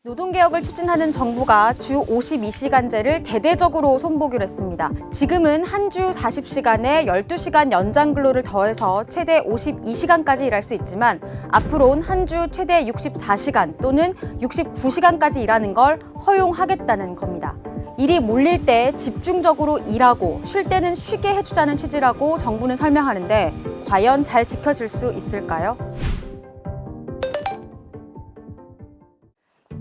노동개혁을 추진하는 정부가 주 52시간제를 대대적으로 손보기로 했습니다. 지금은 한 주 40시간에 12시간 연장 근로를 더해서 최대 52시간까지 일할 수 있지만 앞으로는 한 주 최대 64시간 또는 69시간까지 일하는 걸 허용하겠다는 겁니다. 일이 몰릴 때 집중적으로 일하고 쉴 때는 쉬게 해주자는 취지라고 정부는 설명하는데 과연 잘 지켜질 수 있을까요?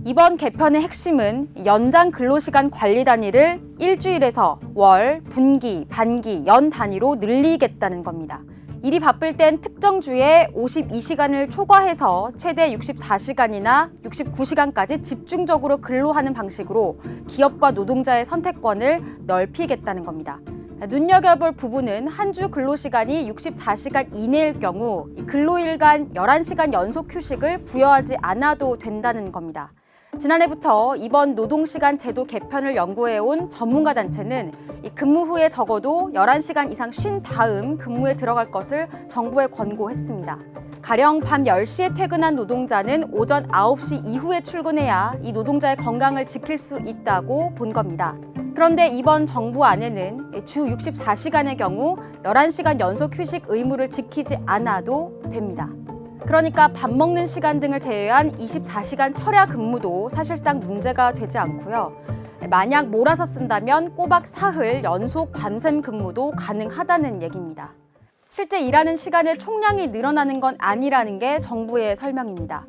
이번 개편의 핵심은 연장 근로시간 관리 단위를 일주일에서 월, 분기, 반기, 연 단위로 늘리겠다는 겁니다. 일이 바쁠 땐 특정 주에 52시간을 초과해서 최대 64시간이나 69시간까지 집중적으로 근로하는 방식으로 기업과 노동자의 선택권을 넓히겠다는 겁니다. 눈여겨볼 부분은 한 주 근로시간이 64시간 이내일 경우 근로일 간 11시간 연속 휴식을 부여하지 않아도 된다는 겁니다. 지난해부터 이번 노동시간 제도 개편을 연구해온 전문가 단체는 근무 후에 적어도 11시간 이상 쉰 다음 근무에 들어갈 것을 정부에 권고했습니다. 가령 밤 10시에 퇴근한 노동자는 오전 9시 이후에 출근해야 이 노동자의 건강을 지킬 수 있다고 본 겁니다. 그런데 이번 정부 안에는 주 64시간의 경우 11시간 연속 휴식 의무를 지키지 않아도 됩니다. 그러니까 밥 먹는 시간 등을 제외한 24시간 철야 근무도 사실상 문제가 되지 않고요. 만약 몰아서 쓴다면 꼬박 사흘 연속 밤샘 근무도 가능하다는 얘기입니다. 실제 일하는 시간의 총량이 늘어나는 건 아니라는 게 정부의 설명입니다.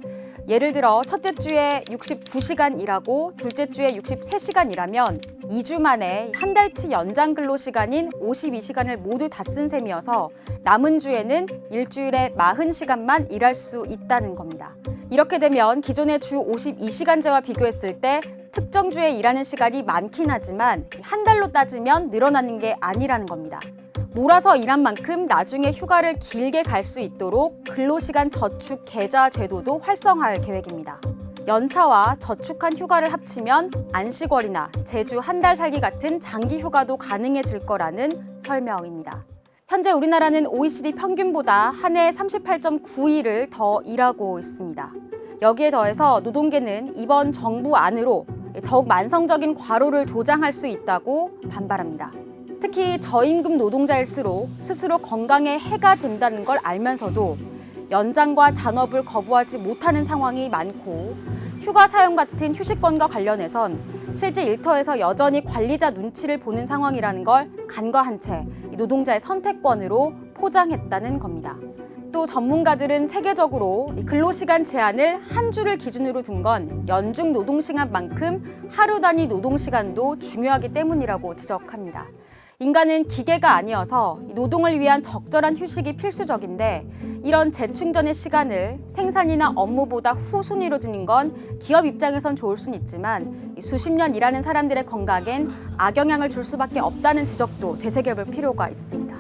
예를 들어 첫째 주에 69시간 일하고 둘째 주에 63시간 일하면 2주 만에 한 달치 연장 근로 시간인 52시간을 모두 다 쓴 셈이어서 남은 주에는 일주일에 40시간만 일할 수 있다는 겁니다. 이렇게 되면 기존의 주 52시간제와 비교했을 때 특정 주에 일하는 시간이 많긴 하지만 한 달로 따지면 늘어나는 게 아니라는 겁니다. 몰아서 일한 만큼 나중에 휴가를 길게 갈 수 있도록 근로시간 저축 계좌 제도도 활성화할 계획입니다. 연차와 저축한 휴가를 합치면 안식월이나 제주 한 달 살기 같은 장기 휴가도 가능해질 거라는 설명입니다. 현재 우리나라는 OECD 평균보다 한 해 38.9일을 더 일하고 있습니다. 여기에 더해서 노동계는 이번 정부 안으로 더욱 만성적인 과로를 조장할 수 있다고 반발합니다. 특히 저임금 노동자일수록 스스로 건강에 해가 된다는 걸 알면서도 연장과 잔업을 거부하지 못하는 상황이 많고 휴가 사용 같은 휴식권과 관련해선 실제 일터에서 여전히 관리자 눈치를 보는 상황이라는 걸 간과한 채 노동자의 선택권으로 포장했다는 겁니다. 또 전문가들은 세계적으로 근로시간 제한을 한 주를 기준으로 둔 건 연중 노동시간만큼 하루 단위 노동시간도 중요하기 때문이라고 지적합니다. 인간은 기계가 아니어서 노동을 위한 적절한 휴식이 필수적인데 이런 재충전의 시간을 생산이나 업무보다 후순위로 두는 건 기업 입장에선 좋을 순 있지만 수십 년 일하는 사람들의 건강엔 악영향을 줄 수밖에 없다는 지적도 되새겨볼 필요가 있습니다.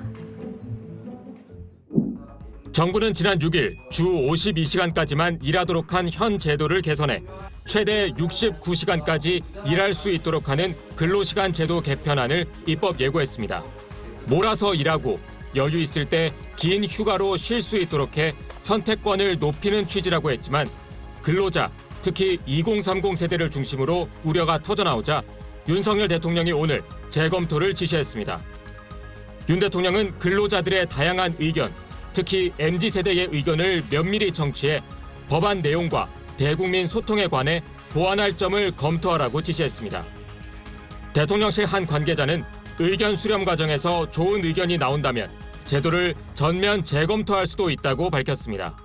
정부는 지난 6일 주 52시간까지만 일하도록 한 현 제도를 개선해 최대 69시간까지 일할 수 있도록 하는 근로시간 제도 개편안을 입법 예고했습니다. 몰아서 일하고 여유 있을 때 긴 휴가로 쉴 수 있도록 해 선택권을 높이는 취지라고 했지만 근로자, 특히 2030 세대를 중심으로 우려가 터져나오자 윤석열 대통령이 오늘 재검토를 지시했습니다. 윤 대통령은 근로자들의 다양한 의견, 특히 MZ세대의 의견을 면밀히 청취해 법안 내용과 대국민 소통에 관해 보완할 점을 검토하라고 지시했습니다. 대통령실 한 관계자는 의견 수렴 과정에서 좋은 의견이 나온다면 제도를 전면 재검토할 수도 있다고 밝혔습니다.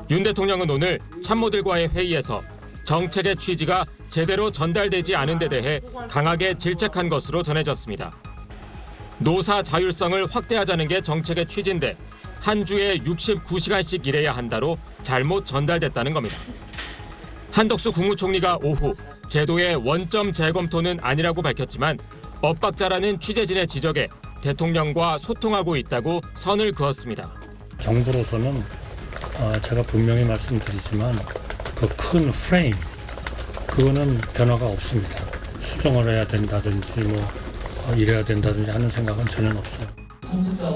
윤 대통령은 오늘 참모들과의 회의에서 정책의 취지가 제대로 전달되지 않은 데 대해 강하게 질책한 것으로 전해졌습니다. 노사 자율성을 확대하자는 게 정책의 취지인데 한 주에 69시간씩 일해야 한다로 잘못 전달됐다는 겁니다. 한덕수 국무총리가 오후 제도의 원점 재검토는 아니라고 밝혔지만 엇박자라는 취재진의 지적에 대통령과 소통하고 있다고 선을 그었습니다. 정부로서는 제가 분명히 말씀드리지만 그 큰 프레임 그거는 변화가 없습니다. 수정을 해야 된다든지 이래야 된다든지 하는 생각은 전혀 없어요.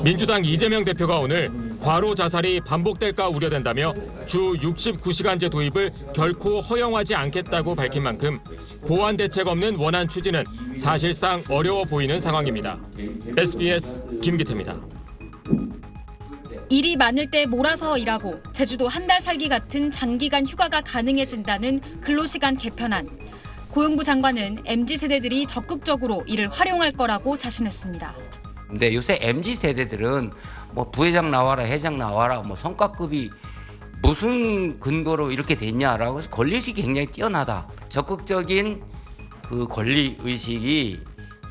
민주당 이재명 대표가 오늘 과로 자살이 반복될까 우려된다며 주 69시간제 도입을 결코 허용하지 않겠다고 밝힌 만큼 보완 대책 없는 원안 추진은 사실상 어려워 보이는 상황입니다. SBS 김기태입니다. 일이 많을 때 몰아서 일하고 제주도 한 달 살기 같은 장기간 휴가가 가능해진다는 근로시간 개편안. 고용부 장관은 MZ세대들이 적극적으로 이를 활용할 거라고 자신했습니다. 근데 요새 MZ세대들은 뭐 부회장 나와라, 회장 나와라, 뭐 성과급이 무슨 근거로 이렇게 됐냐라고 해서 권리의식이 굉장히 뛰어나다. 적극적인 그 권리의식이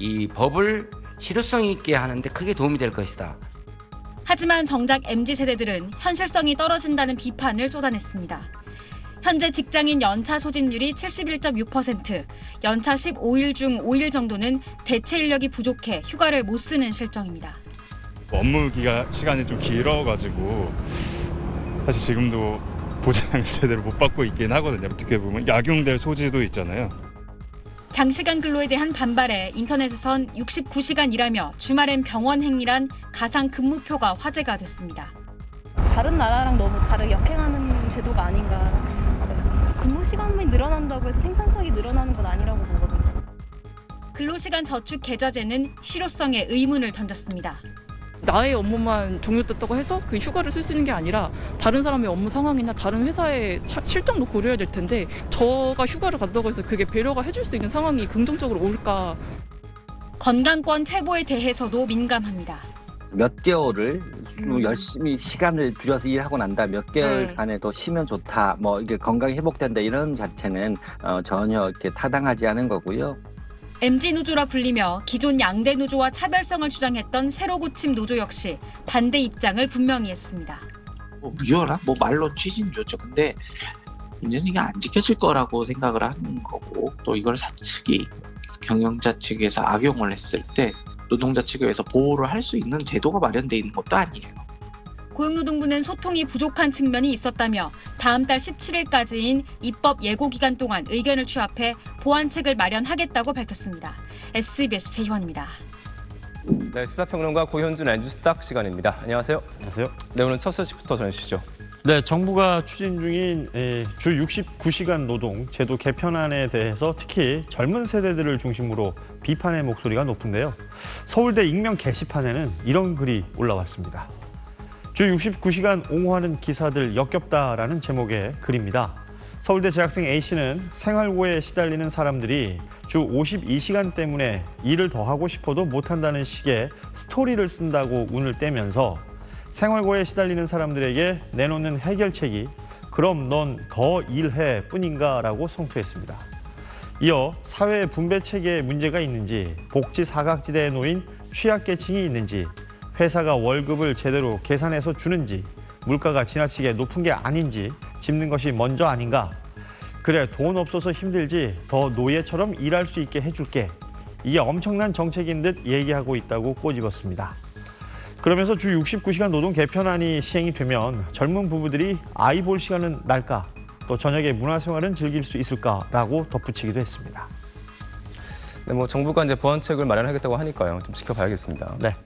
이 법을 실효성 있게 하는데 크게 도움이 될 것이다. 하지만 정작 MZ세대들은 현실성이 떨어진다는 비판을 쏟아냈습니다. 현재 직장인 연차 소진율이 71.6%, 연차 15일 중 5일 정도는 대체 인력이 부족해 휴가를 못 쓰는 실정입니다. 업무 시간이 좀 길어가지고 사실 지금도 보장을 제대로 못 받고 있긴 하거든요. 어떻게 보면 약용될 소지도 있잖아요. 장시간 근로에 대한 반발에 인터넷에선 69시간 일하며 주말엔 병원 행리란 가상 근무표가 화제가 됐습니다. 다른 나라랑 너무 다르게 역행하는 제도가 아닌가. 근무 시간만 늘어난다고 해서 생산성이 늘어나는 건 아니라고 보거든요. 근로시간 저축 계좌제는 실효성에 의문을 던졌습니다. 나의 업무만 종료됐다고 해서 그 휴가를 쓸 수 있는 게 아니라 다른 사람의 업무 상황이나 다른 회사의 실정도 고려해야 될 텐데 저가 휴가를 간다고 해서 그게 배려가 해줄 수 있는 상황이 긍정적으로 올까. 건강권 퇴보에 대해서도 민감합니다. 몇 개월을 열심히 시간을 들여서 일하고 난 다음 몇 개월간에 더 쉬면 좋다. 뭐 이게 건강이 회복된다 이런 자체는 전혀 이렇게 타당하지 않은 거고요. MZ노조라 불리며 기존 양대 노조와 차별성을 주장했던 새로 고침 노조 역시 반대 입장을 분명히 했습니다. 무효라? 말로 추진조죠. 근데 문제는 이게 안 지켜질 거라고 생각을 하는 거고 또 이걸 사측이 경영자 측에서 악용을 했을 때 노동자 측에서 보호를 할 수 있는 제도가 마련돼 있는 것도 아니에요. 고용노동부는 소통이 부족한 측면이 있었다며 다음 달 17일까지인 입법 예고 기간 동안 의견을 취합해 보완책을 마련하겠다고 밝혔습니다. SBS 최희원입니다. 네, 시사평론가 고현준 뉴스딱 시간입니다. 안녕하세요. 안녕하세요. 네, 오늘 첫 소식부터 전해주시죠. 네, 정부가 추진 중인 주 69시간 노동 제도 개편안에 대해서 특히 젊은 세대들을 중심으로 비판의 목소리가 높은데요. 서울대 익명 게시판에는 이런 글이 올라왔습니다. 주 69시간 옹호하는 기사들 역겹다라는 제목의 글입니다. 서울대 재학생 A씨는 생활고에 시달리는 사람들이 주 52시간 때문에 일을 더 하고 싶어도 못한다는 식의 스토리를 쓴다고 운을 떼면서 생활고에 시달리는 사람들에게 내놓는 해결책이 그럼 넌 더 일해 뿐인가 라고 성토했습니다. 이어 사회 분배 체계에 문제가 있는지, 복지 사각지대에 놓인 취약계층이 있는지, 회사가 월급을 제대로 계산해서 주는지, 물가가 지나치게 높은 게 아닌지 짚는 것이 먼저 아닌가. 그래, 돈 없어서 힘들지 더 노예처럼 일할 수 있게 해줄게. 이게 엄청난 정책인 듯 얘기하고 있다고 꼬집었습니다. 그러면서 주 69시간 노동 개편안이 시행이 되면 젊은 부부들이 아이 볼 시간은 날까? 또 저녁에 문화생활은 즐길 수 있을까라고 덧붙이기도 했습니다. 네, 정부가 이제 보완책을 마련하겠다고 하니까요. 좀 지켜봐야겠습니다. 네.